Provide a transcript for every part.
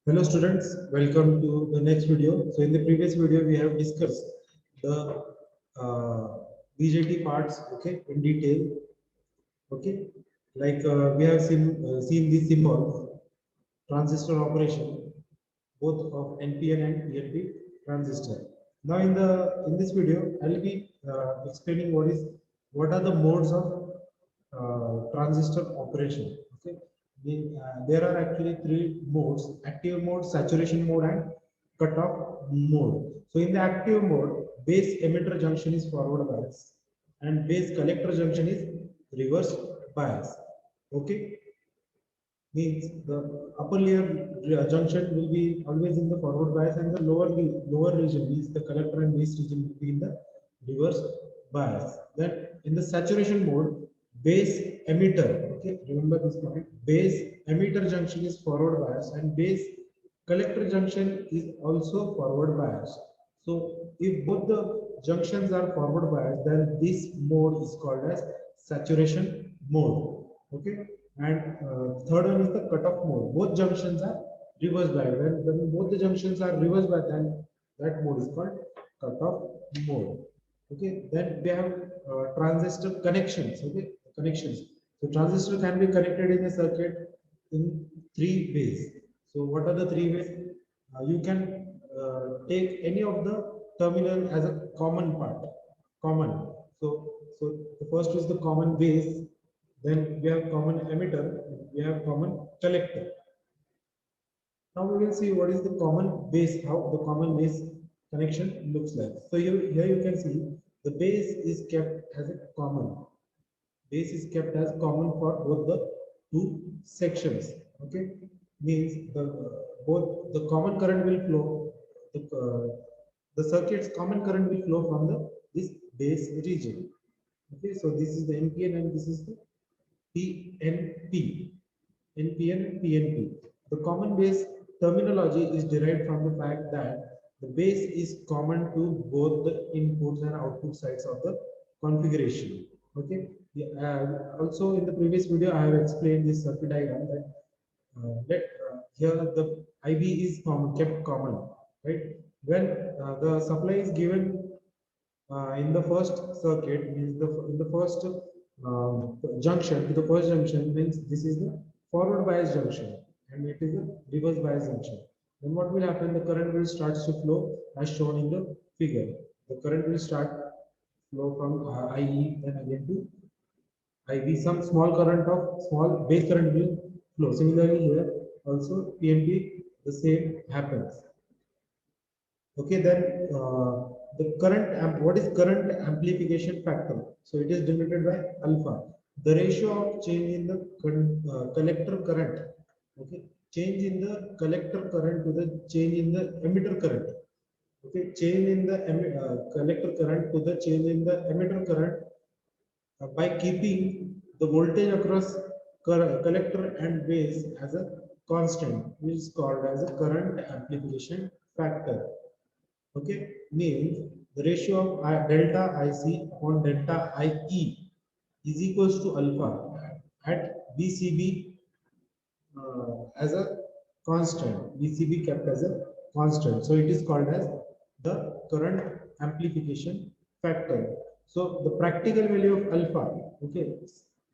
Hello students, welcome to the next video. So in the previous video we have discussed the BJT parts, okay, in detail, okay. Like we have seen the symbols, transistor operation, both of NPN and PNP transistor. Now in this video I will be explaining what are the modes of transistor operation. Okay, there are actually three modes: active mode, saturation mode, and cutoff mode. So in the active mode, base emitter junction is forward bias, and base collector junction is reverse bias. Okay, means the upper layer junction will be always in the forward bias, and the lower region means the collector and base region will be in the reverse bias. Then in the saturation mode, base emitter, okay, remember this point, base emitter junction is forward bias and base collector junction is also forward bias. So if both the junctions are forward bias, then this mode is called as saturation mode. Okay, and third one is the cutoff mode. Both junctions are reverse bias. When both the junctions are reverse bias, then that mode is called cutoff mode. Okay, then we have transistor connections. Okay, connections. So transistor can be connected in a circuit in three ways. So what are the three ways? You can take any of the terminal as a common part. Common. So the first is the common base. Then we have common emitter. We have common collector. Now we will see what is the common base, how the common base connection looks like. So here you can see the base is kept as a common. Base is kept as common for both the two sections. Okay, means both the common current will flow. The circuit's common current will flow from the this base region. Okay, so this is the NPN and this is the PNP. NPN, PNP. The common base terminology is derived from the fact that the base is common to both the inputs and output sides of the configuration. Okay. Yeah, also in the previous video, I have explained this circuit diagram that here the IB is kept common, right? When the supply is given in the first circuit, means in the first junction, to the first junction, means this is the forward bias junction and it is the reverse bias junction. Then what will happen? The current will start to flow as shown in the figure. The current will start flow from IE, then again to IB. Some small current of small base current will flow. Similarly here also PMP, the same happens. Okay, then the what is current amplification factor? So it is denoted by alpha, the ratio of change in the collector current. Okay, change in the collector current to the change in the emitter current. Okay, change in the collector current to the change in the emitter current by keeping the voltage across collector and base as a constant, which is called as a current amplification factor. Okay, means the ratio of delta IC upon delta IE is equals to alpha at VCB as a constant. VCB kept as a constant. So it is called as the current amplification factor. So the practical value of alpha, okay,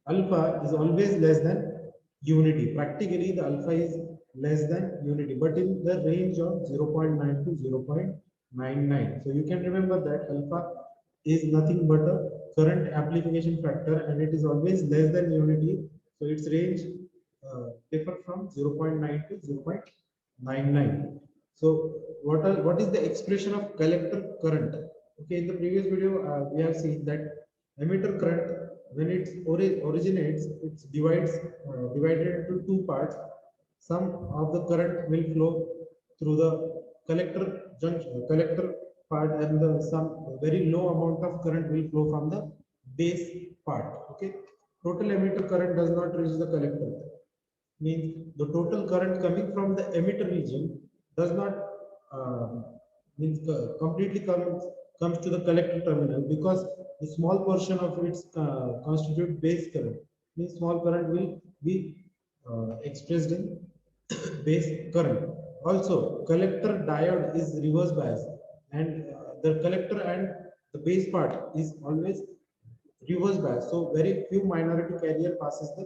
alpha is always less than unity. Practically, the alpha is less than unity, but in the range of 0.9 to 0.99. So you can remember that alpha is nothing but a current amplification factor, and it is always less than unity. So its range differ from 0.9 to 0.99. So what is the expression of collector current? Okay, in the previous video we have seen that emitter current, when it originates, it divided into two parts. Some of the current will flow through the collector junction, collector part, and some very low amount of current will flow from the base part. Okay, total emitter current does not reach the collector, means the total current coming from the emitter region does not uh, means completely comes to the collector terminal, because the small portion of its constitute base current, means small current will be expressed in base current. Also, collector diode is reverse bias, and the collector and the base part is always reverse bias. So very few minority carrier passes the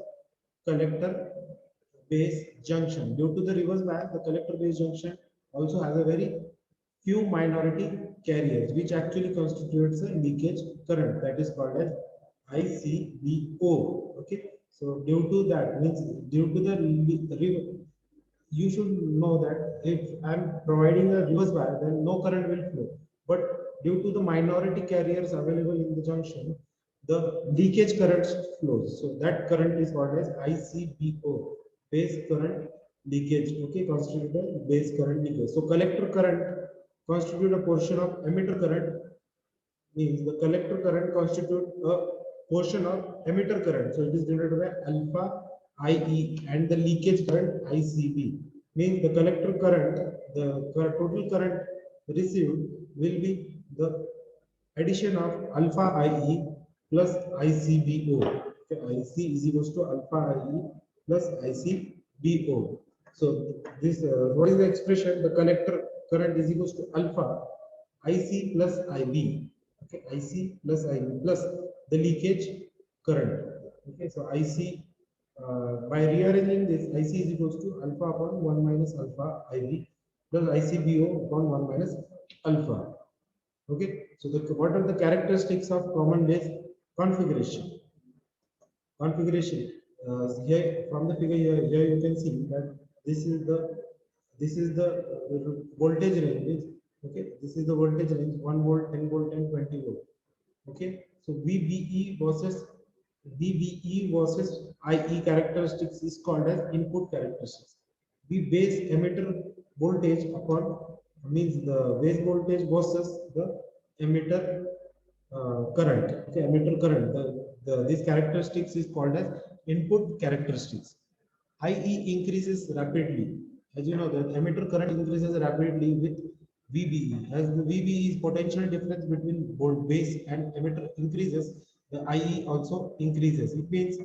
collector base junction. Due to the reverse bias, the collector base junction also has a very few minority carriers, which actually constitutes a leakage current that is called as ICBO. Okay, so due to that means due to the you should know that if I'm providing a reverse bias, then no current will flow. But due to the minority carriers available in the junction, the leakage current flows. So that current is called as ICBO, base current leakage. Okay, constitute the base current leakage. So collector current constitute a portion of emitter current, means the collector current constitute a portion of emitter current. So it is denoted by alpha IE, and the leakage current ICB. Means the collector current, the total current received will be the addition of alpha IE plus ICBO. Okay, IC is equals to alpha IE plus ICBO. So this what is the expression? The collector current is equals to alpha IC plus IB. Okay, IC plus IB plus the leakage current. Okay, so IC by rearranging this, IC is equals to alpha upon 1 minus alpha IB plus ICBO upon 1 minus alpha. Okay, so what are the characteristics of common base configuration? Here from the figure here you can see that this is the voltage range. Okay, this is the voltage range 1 volt, 10 volt, and 20 volt. Okay, so VBE versus IE characteristics is called as input characteristics. We base emitter voltage upon, means the base voltage versus the emitter current. Okay, emitter current. These characteristics is called as input characteristics. IE increases rapidly. As you know, the emitter current increases rapidly with VBE. As the VBE is potential difference between base and emitter increases, the IE also increases. It means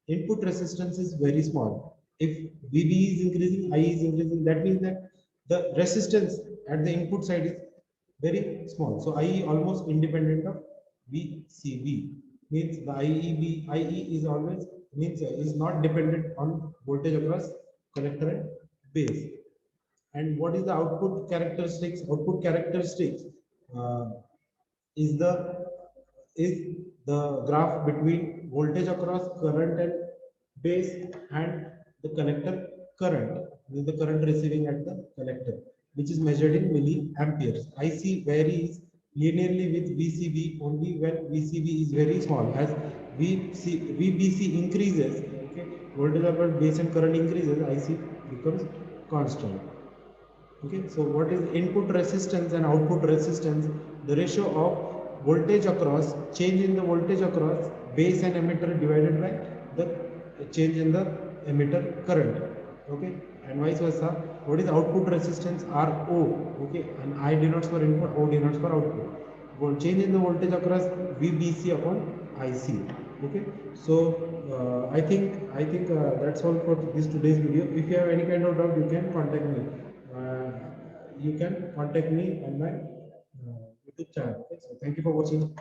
input resistance is very small. If VBE is increasing, IE is increasing, that means that the resistance at the input side is very small. So IE almost independent of VCB. Means the IE is always means is not dependent on voltage across collector and base. And what is the output characteristics? Output characteristics uh, is the graph between voltage across current and base and the collector current, means the current receiving at the collector, which is measured in milliamperes. IC varies linearly with VCB only when VCB is very small. As VBC increases, okay, voltage across base and current increases, IC becomes constant. Okay, so what is input resistance and output resistance? The ratio of voltage across, change in the voltage across base and emitter divided by the change in the emitter current. Okay, and vice versa. What is output resistance? RO. Okay, and I denotes for input, O denotes for output. Change in the voltage across VBC upon IC. Okay, so I think that's all for this today's video. If you have any kind of doubt, you can contact me. Uh, you can contact me on my YouTube channel. Okay, so thank you for watching.